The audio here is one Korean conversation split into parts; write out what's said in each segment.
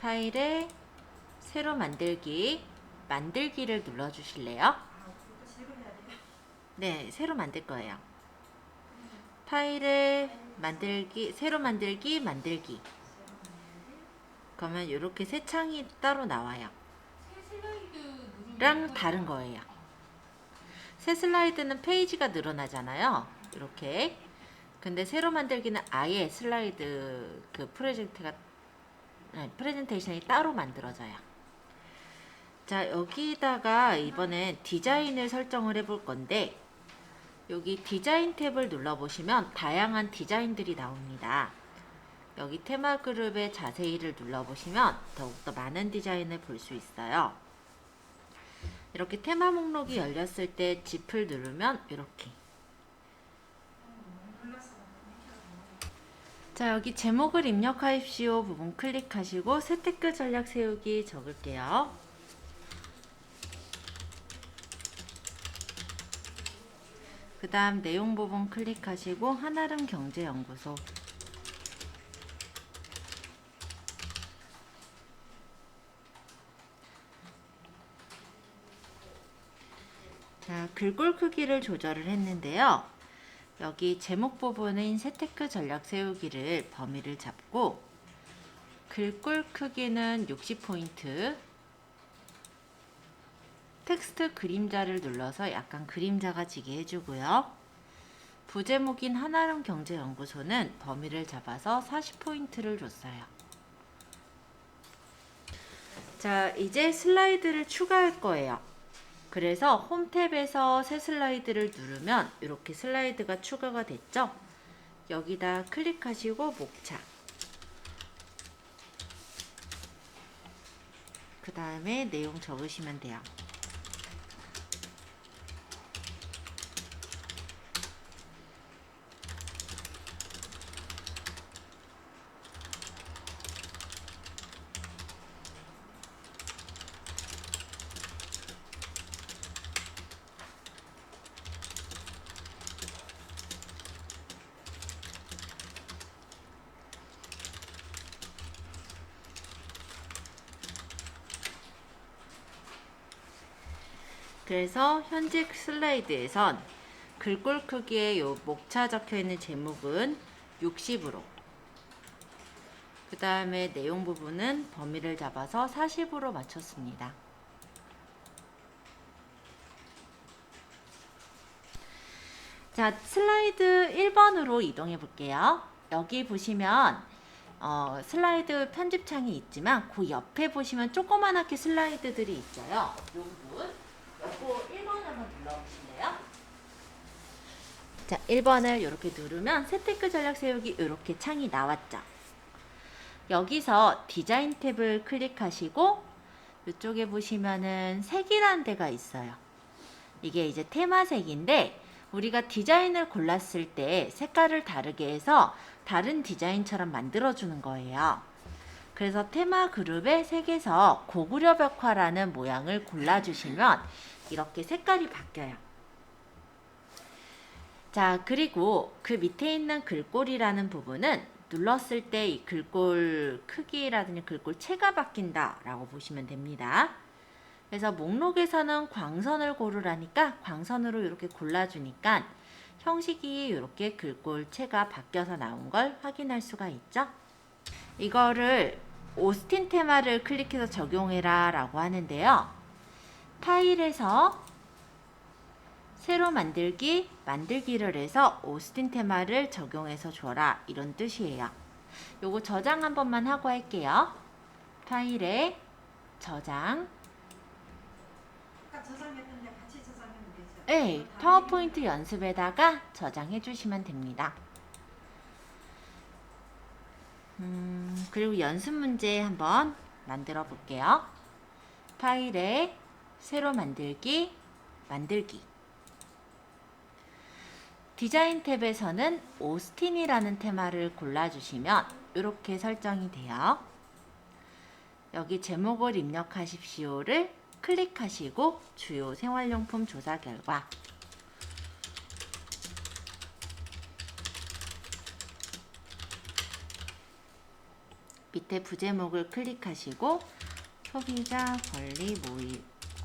파일에 새로 만들기를 눌러주실래요? 네, 새로 만들 거예요. 파일에 새로 만들기. 그러면 이렇게 새 창이 따로 나와요. 랑 다른 거예요. 새 슬라이드는 페이지가 늘어나잖아요. 이렇게. 근데 새로 만들기는 아예 슬라이드 프레젠테이션이 따로 만들어져요. 자, 여기다가 이번엔 디자인을 설정을 해볼 건데, 여기 디자인 탭을 눌러보시면 다양한 디자인들이 나옵니다. 여기 테마 그룹의 자세히를 눌러보시면 더욱더 많은 디자인을 볼 수 있어요. 이렇게 테마 목록이 열렸을 때 Z를 누르면 이렇게. 자, 여기 제목을 입력하십시오 부분 클릭하시고 새 태그 전략 세우기 적을게요. 그 다음 내용 부분 클릭하시고 한아름 경제연구소. 자, 글꼴 크기를 조절을 했는데요. 여기 제목 부분인 새 태그 전략 세우기를 범위를 잡고 글꼴 크기는 60포인트, 텍스트 그림자를 눌러서 약간 그림자가 지게 해주고요. 부제목인 한아름 경제연구소는 범위를 잡아서 40포인트를 줬어요. 자, 이제 슬라이드를 추가할 거예요. 그래서 홈 탭에서 새 슬라이드를 누르면 이렇게 슬라이드가 추가가 됐죠? 여기다 클릭하시고 목차. 그 다음에 내용 적으시면 돼요. 그래서 현재 슬라이드에선 글꼴 크기의 요 목차 적혀 있는 제목은 60으로, 그 다음에 내용 부분은 범위를 잡아서 40으로 맞췄습니다. 자, 슬라이드 1번으로 이동해 볼게요. 여기 보시면 슬라이드 편집창이 있지만 그 옆에 보시면 조그만하게 슬라이드들이 있어요. 이 부분, 요거 1번 한번 눌러보실래요? 자, 1번을 이렇게 누르면 새 태그 전략 세우기 이렇게 창이 나왔죠. 여기서 디자인 탭을 클릭하시고 이쪽에 보시면은 색이라는 데가 있어요. 이게 이제 테마색인데 우리가 디자인을 골랐을 때 색깔을 다르게 해서 다른 디자인처럼 만들어주는 거예요. 그래서 테마 그룹의 색에서 고구려 벽화라는 모양을 골라주시면 이렇게 색깔이 바뀌어요. 자, 그리고 그 밑에 있는 글꼴이라는 부분은 눌렀을 때 이 글꼴 크기라든지 글꼴 채가 바뀐다 라고 보시면 됩니다. 그래서 목록에서는 광선을 고르라니까 광선으로 이렇게 골라주니까 형식이 이렇게 글꼴체가 바뀌어서 나온 걸 확인할 수가 있죠. 이거를 오스틴 테마를 클릭해서 적용해라 라고 하는데요. 파일에서 새로 만들기를 해서 오스틴 테마를 적용해서 줘라 이런 뜻이에요. 요거 저장 한 번만 하고 할게요. 파일에 저장. 저장했는데 같이 저장하면 되죠? 네, 파워포인트 연습에다가 저장해 주시면 됩니다. 그리고 연습 문제 한번 만들어 볼게요. 파일에 새로 만들기. 디자인 탭에서는 오스틴이라는 테마를 골라주시면 이렇게 설정이 돼요. 여기 제목을 입력하십시오를 클릭하시고 주요 생활용품 조사 결과, 밑에 부제목을 클릭하시고 소비자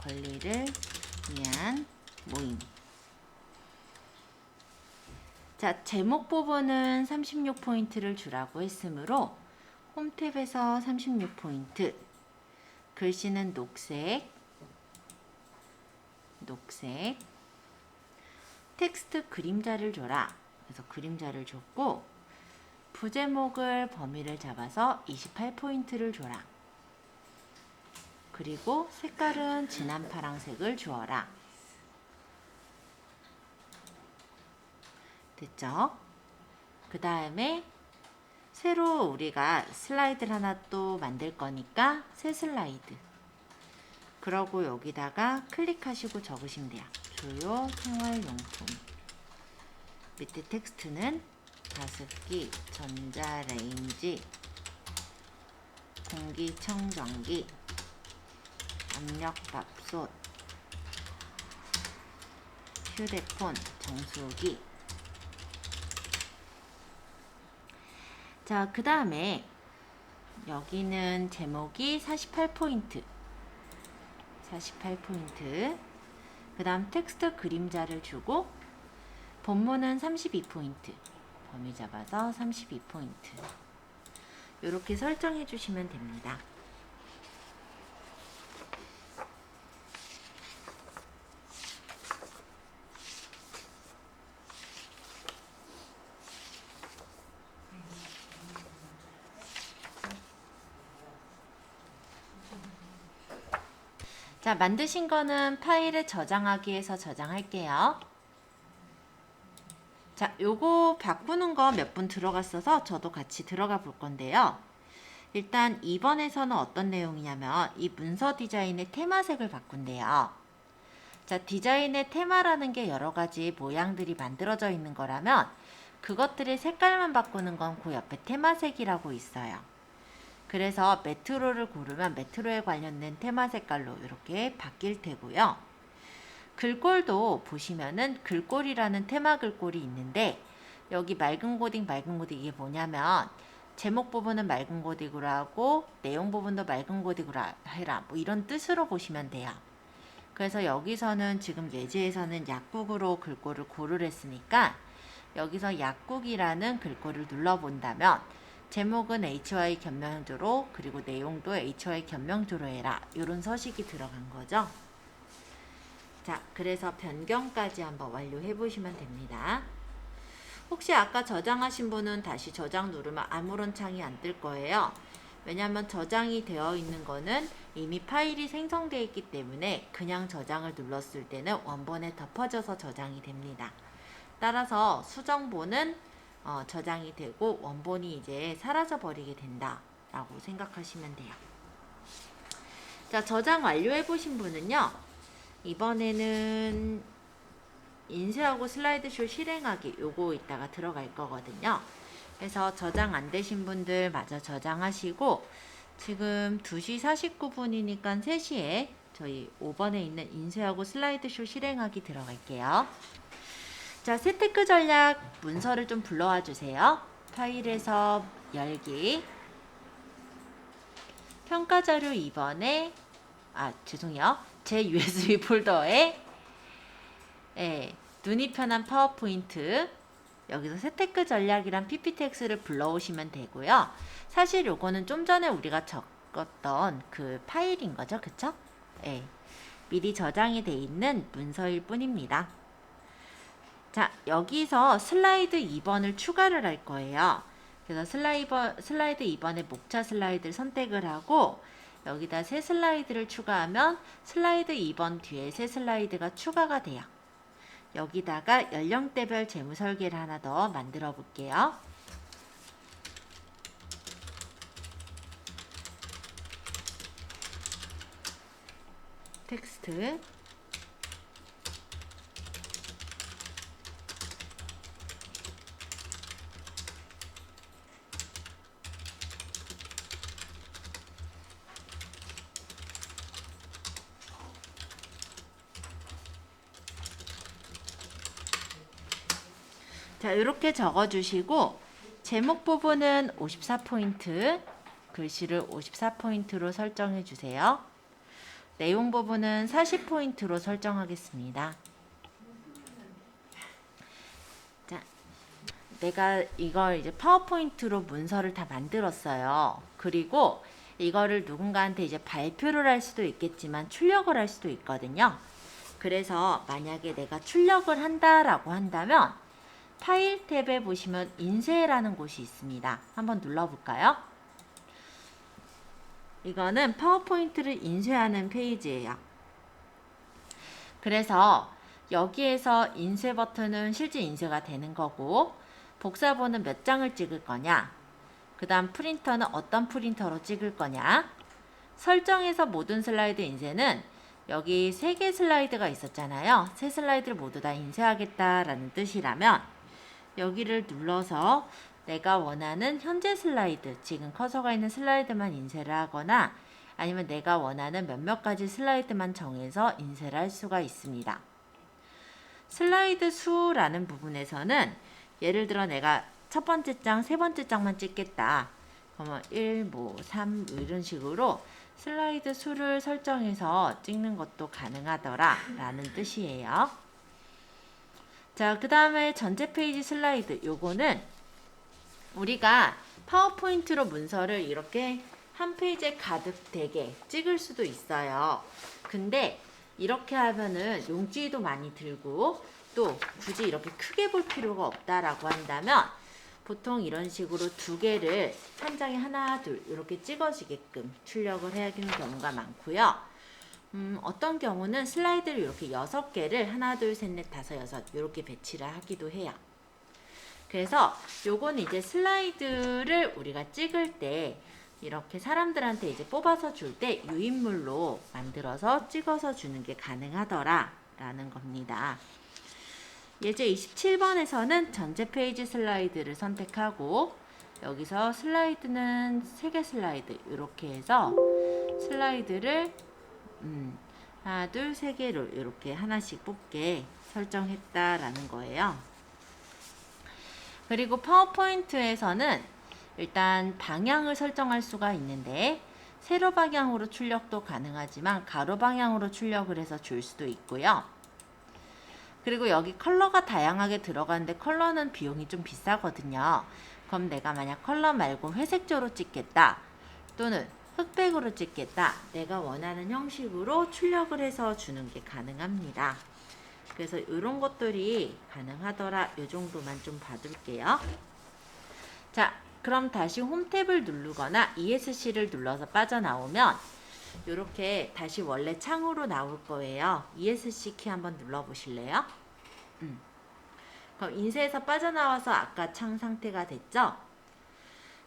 권리를 위한 모임. 자, 제목 부분은 36포인트를 주라고 했으므로 홈 탭에서 36포인트, 글씨는 녹색, 텍스트 그림자를 줘라. 그래서 그림자를 줬고, 부제목을 범위를 잡아서 28포인트를 줘라. 그리고 색깔은 진한 파란색을 주어라. 됐죠? 그 다음에 새로 우리가 슬라이드를 하나 또 만들 거니까 새 슬라이드. 그러고 여기다가 클릭하시고 적으시면 돼요. 주요 생활용품. 밑에 텍스트는 가습기, 전자레인지, 공기청정기, 압력밥솥, 휴대폰, 정수기. 자, 그 다음에 여기는 제목이 48포인트. 그 다음 텍스트 그림자를 주고 본문은 32포인트. 범위 잡아서 32포인트. 이렇게 설정해 주시면 됩니다. 자, 만드신 거는 파일에 저장하기에서 저장할게요. 자, 요거 바꾸는 거 몇 분 들어갔어서 저도 같이 들어가 볼 건데요. 일단 2번에서는 어떤 내용이냐면 이 문서 디자인의 테마색을 바꾼대요. 자, 디자인의 테마라는 게 여러 가지 모양들이 만들어져 있는 거라면 그것들의 색깔만 바꾸는 건 그 옆에 테마색이라고 있어요. 그래서 메트로를 고르면 메트로에 관련된 테마 색깔로 이렇게 바뀔 테고요. 글꼴도 보시면은 글꼴이라는 테마 글꼴이 있는데 여기 맑은 고딕 이게 뭐냐면 제목 부분은 맑은 고딕으로 하고 내용 부분도 맑은 고딕으로 해라. 뭐 이런 뜻으로 보시면 돼요. 그래서 여기서는 지금 예제에서는 약국으로 글꼴을 고르랬으니까 여기서 약국이라는 글꼴을 눌러본다면 제목은 HY 겸명조로 그리고 내용도 HY 겸명조로 해라. 이런 서식이 들어간 거죠. 자, 그래서 변경까지 한번 완료해 보시면 됩니다. 혹시 아까 저장하신 분은 다시 저장 누르면 아무런 창이 안 뜰 거예요. 왜냐하면 저장이 되어 있는 거는 이미 파일이 생성되어 있기 때문에 그냥 저장을 눌렀을 때는 원본에 덮어져서 저장이 됩니다. 따라서 수정본은 저장이 되고 원본이 이제 사라져 버리게 된다 라고 생각하시면 돼요. 자, 저장 완료해 보신 분은요, 이번에는 인쇄하고 슬라이드쇼 실행하기 요거 이따가 들어갈 거거든요. 그래서 저장 안 되신 분들 마저 저장하시고 지금 2시 49분이니까 3시에 저희 5번에 있는 인쇄하고 슬라이드쇼 실행하기 들어갈게요. 자, 세테크 전략 문서를 좀 불러와 주세요. 파일에서 열기, 평가자료 2번에 제 USB 폴더에 눈이 편한 파워포인트, 여기서 세테크 전략이란 PPTX를 불러오시면 되고요. 사실 요거는 좀 전에 우리가 적었던 그 파일인 거죠. 그쵸? 미리 저장이 돼 있는 문서일 뿐입니다. 자, 여기서 슬라이드 2번을 추가를 할 거예요. 그래서 슬라이드 2번에 목차 슬라이드를 선택을 하고 여기다 새 슬라이드를 추가하면 슬라이드 2번 뒤에 새 슬라이드가 추가가 돼요. 여기다가 연령대별 재무 설계를 하나 더 만들어 볼게요. 텍스트, 자, 이렇게 적어주시고 제목 부분은 54포인트, 글씨를 54포인트로 설정해 주세요. 내용 부분은 40포인트로 설정하겠습니다. 자, 내가 이걸 이제 파워포인트로 문서를 다 만들었어요. 그리고 이거를 누군가한테 이제 발표를 할 수도 있겠지만 출력을 할 수도 있거든요. 그래서 만약에 내가 출력을 한다라고 한다면 파일 탭에 보시면 인쇄라는 곳이 있습니다. 한번 눌러볼까요? 이거는 파워포인트를 인쇄하는 페이지예요. 그래서 여기에서 인쇄 버튼은 실제 인쇄가 되는 거고, 복사본은 몇 장을 찍을 거냐, 그 다음 프린터는 어떤 프린터로 찍을 거냐, 설정에서 모든 슬라이드 인쇄는 여기 3개 슬라이드가 있었잖아요. 3 슬라이드를 모두 다 인쇄하겠다라는 뜻이라면 여기를 눌러서 내가 원하는 현재 슬라이드, 지금 커서가 있는 슬라이드만 인쇄를 하거나 아니면 내가 원하는 몇몇 가지 슬라이드만 정해서 인쇄를 할 수가 있습니다. 슬라이드 수라는 부분에서는 예를 들어 내가 첫 번째 장, 세 번째 장만 찍겠다. 그러면 1, 뭐 3 이런 식으로 슬라이드 수를 설정해서 찍는 것도 가능하더라 라는 뜻이에요. 자, 그 다음에 전체 페이지 슬라이드, 요거는 우리가 파워포인트로 문서를 이렇게 한 페이지에 가득 되게 찍을 수도 있어요. 근데 이렇게 하면은 용지도 많이 들고 또 굳이 이렇게 크게 볼 필요가 없다라고 한다면 보통 이런 식으로 2개를 한 장에 하나, 둘 이렇게 찍어지게끔 출력을 해야 하는 경우가 많고요. 어떤 경우는 슬라이드를 이렇게 6개를 하나, 둘, 셋, 넷, 다섯, 여섯 이렇게 배치를 하기도 해요. 그래서 요건 이제 슬라이드를 우리가 찍을 때 이렇게 사람들한테 이제 뽑아서 줄 때 유인물로 만들어서 찍어서 주는 게 가능하더라 라는 겁니다. 예제 27번에서는 전체 페이지 슬라이드를 선택하고 여기서 슬라이드는 3개 슬라이드 이렇게 해서 슬라이드를 하나, 둘, 3개로 이렇게 하나씩 뽑게 설정했다라는 거예요. 그리고 파워포인트에서는 일단 방향을 설정할 수가 있는데 세로 방향으로 출력도 가능하지만 가로 방향으로 출력을 해서 줄 수도 있고요. 그리고 여기 컬러가 다양하게 들어가는데 컬러는 비용이 좀 비싸거든요. 그럼 내가 만약 컬러 말고 회색조로 찍겠다 또는 흑백으로 찍겠다, 내가 원하는 형식으로 출력을 해서 주는 게 가능합니다. 그래서 이런 것들이 가능하더라, 이 정도만 좀 봐둘게요. 자, 그럼 다시 홈 탭을 누르거나 ESC를 눌러서 빠져나오면 이렇게 다시 원래 창으로 나올 거예요. ESC 키 한번 눌러보실래요? 그럼 인쇄에서 빠져나와서 아까 창 상태가 됐죠?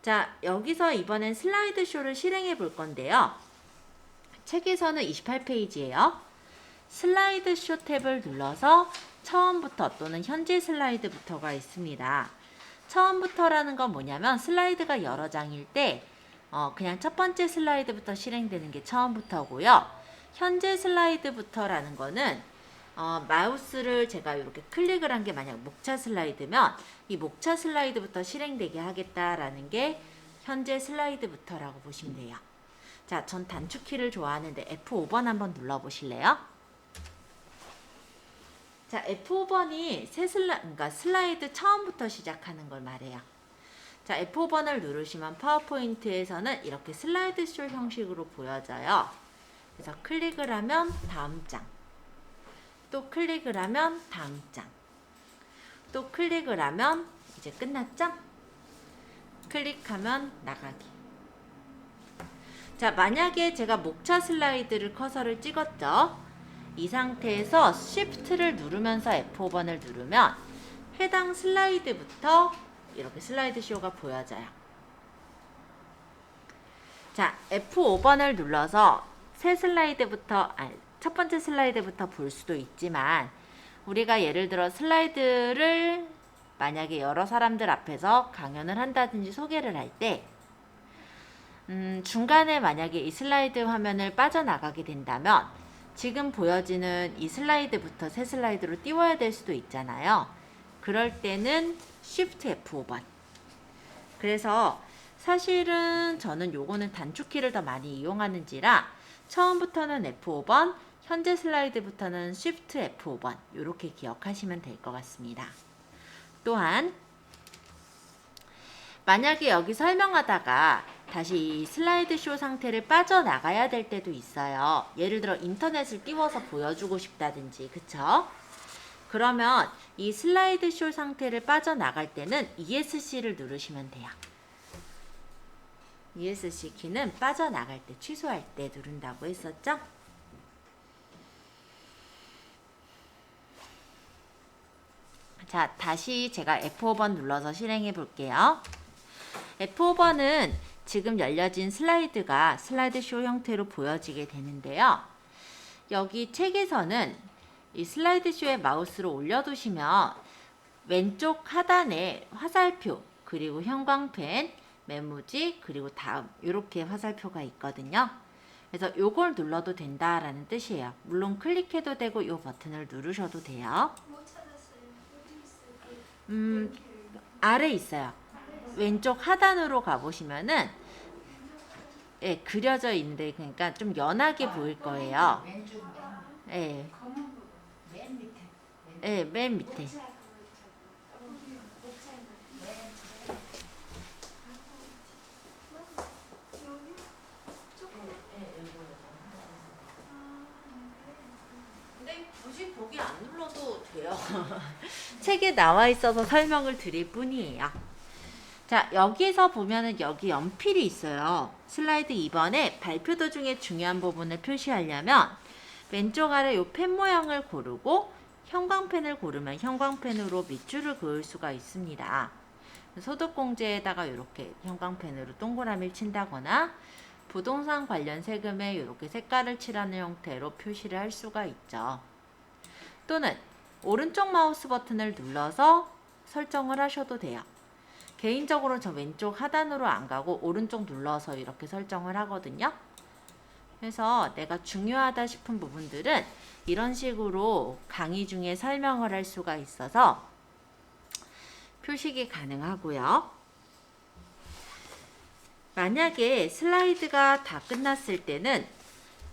자, 여기서 이번엔 슬라이드 쇼를 실행해 볼 건데요. 책에서는 28페이지예요. 슬라이드 쇼 탭을 눌러서 처음부터 또는 현재 슬라이드부터가 있습니다. 처음부터라는 건 뭐냐면 슬라이드가 여러 장일 때 그냥 첫 번째 슬라이드부터 실행되는 게 처음부터고요. 현재 슬라이드부터라는 거는 마우스를 제가 이렇게 클릭을 한 게 만약 목차 슬라이드면 이 목차 슬라이드부터 실행되게 하겠다라는 게 현재 슬라이드부터라고 보시면 돼요. 자, 전 단축키를 좋아하는데 F5번 한번 눌러보실래요? 자, F5번이 그러니까 슬라이드 처음부터 시작하는 걸 말해요. 자, F5번을 누르시면 파워포인트에서는 이렇게 슬라이드 쇼 형식으로 보여져요. 그래서 클릭을 하면 다음 장, 또 클릭을 하면 다음 장, 또 클릭을 하면 이제 끝났죠? 클릭하면 나가기. 자, 만약에 제가 목차 슬라이드를 커서를 찍었죠? 이 상태에서 Shift를 누르면서 F5번을 누르면 해당 슬라이드부터 이렇게 슬라이드 쇼가 보여져요. 자, F5번을 눌러서 첫 번째 슬라이드부터 볼 수도 있지만 우리가 예를 들어 슬라이드를 만약에 여러 사람들 앞에서 강연을 한다든지 소개를 할 때 중간에 만약에 이 슬라이드 화면을 빠져나가게 된다면 지금 보여지는 이 슬라이드부터 새 슬라이드로 띄워야 될 수도 있잖아요. 그럴 때는 Shift F5번. 그래서 사실은 저는 요거는 단축키를 더 많이 이용하는지라 처음부터는 F5번, 현재 슬라이드부터는 Shift F5번 이렇게 기억하시면 될 것 같습니다. 또한 만약에 여기 설명하다가 다시 이 슬라이드 쇼 상태를 빠져나가야 될 때도 있어요. 예를 들어 인터넷을 띄워서 보여주고 싶다든지, 그쵸? 그러면 이 슬라이드 쇼 상태를 빠져나갈 때는 ESC를 누르시면 돼요. ESC 키는 빠져나갈 때, 취소할 때 누른다고 했었죠? 자, 다시 제가 F5번 눌러서 실행해 볼게요. F5번은 지금 열려진 슬라이드가 슬라이드 쇼 형태로 보여지게 되는데요. 여기 책에서는 이 슬라이드 쇼에 마우스로 올려두시면 왼쪽 하단에 화살표, 그리고 형광펜, 메모지, 그리고 다음 이렇게 화살표가 있거든요. 그래서 요걸 눌러도 된다라는 뜻이에요. 물론 클릭해도 되고 요 버튼을 누르셔도 돼요. 못 찾았어요. 어디 있어요? 아래 있어요. 왼쪽 하단으로 가보시면은 예, 그려져 있는데 그러니까 좀 연하게 보일 거예요. 왼쪽 예, 검은 부분 맨 밑에 예, 맨 밑에. 근데 굳이 거기 안 눌러도 돼요. 책에 나와 있어서 설명을 드릴 뿐이에요. 자, 여기서 보면은 여기 연필이 있어요. 슬라이드 2번에 발표도 중에 중요한 부분을 표시하려면 왼쪽 아래 요 펜 모양을 고르고 형광펜을 고르면 형광펜으로 밑줄을 그을 수가 있습니다. 소득공제에다가 이렇게 형광펜으로 동그라미를 친다거나 부동산 관련 세금에 이렇게 색깔을 칠하는 형태로 표시를 할 수가 있죠. 또는 오른쪽 마우스 버튼을 눌러서 설정을 하셔도 돼요. 개인적으로 저 왼쪽 하단으로 안 가고 오른쪽 눌러서 이렇게 설정을 하거든요. 그래서 내가 중요하다 싶은 부분들은 이런 식으로 강의 중에 설명을 할 수가 있어서 표식이 가능하고요. 만약에 슬라이드가 다 끝났을 때는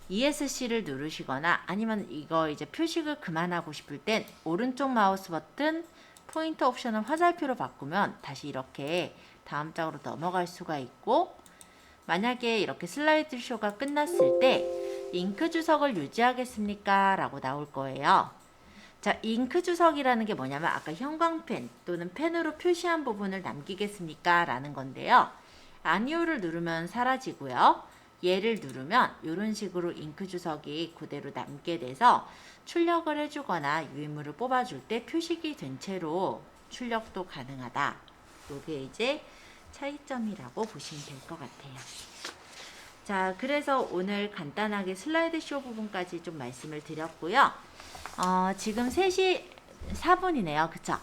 ESC를 누르시거나 아니면 이거 이제 표식을 그만하고 싶을 땐 오른쪽 마우스 버튼 포인터 옵션을 화살표로 바꾸면 다시 이렇게 다음 장으로 넘어갈 수가 있고, 만약에 이렇게 슬라이드 쇼가 끝났을 때 잉크 주석을 유지하겠습니까? 라고 나올 거예요. 자, 잉크 주석이라는 게 뭐냐면 아까 형광펜 또는 펜으로 표시한 부분을 남기겠습니까? 라는 건데요. 아니오를 누르면 사라지고요. 얘를 누르면 이런 식으로 잉크 주석이 그대로 남게 돼서 출력을 해주거나 유인물을 뽑아줄 때 표식이 된 채로 출력도 가능하다. 이게 이제 차이점이라고 보시면 될 것 같아요. 자, 그래서 오늘 간단하게 슬라이드 쇼 부분까지 좀 말씀을 드렸고요. 지금 3시 4분이네요. 그쵸?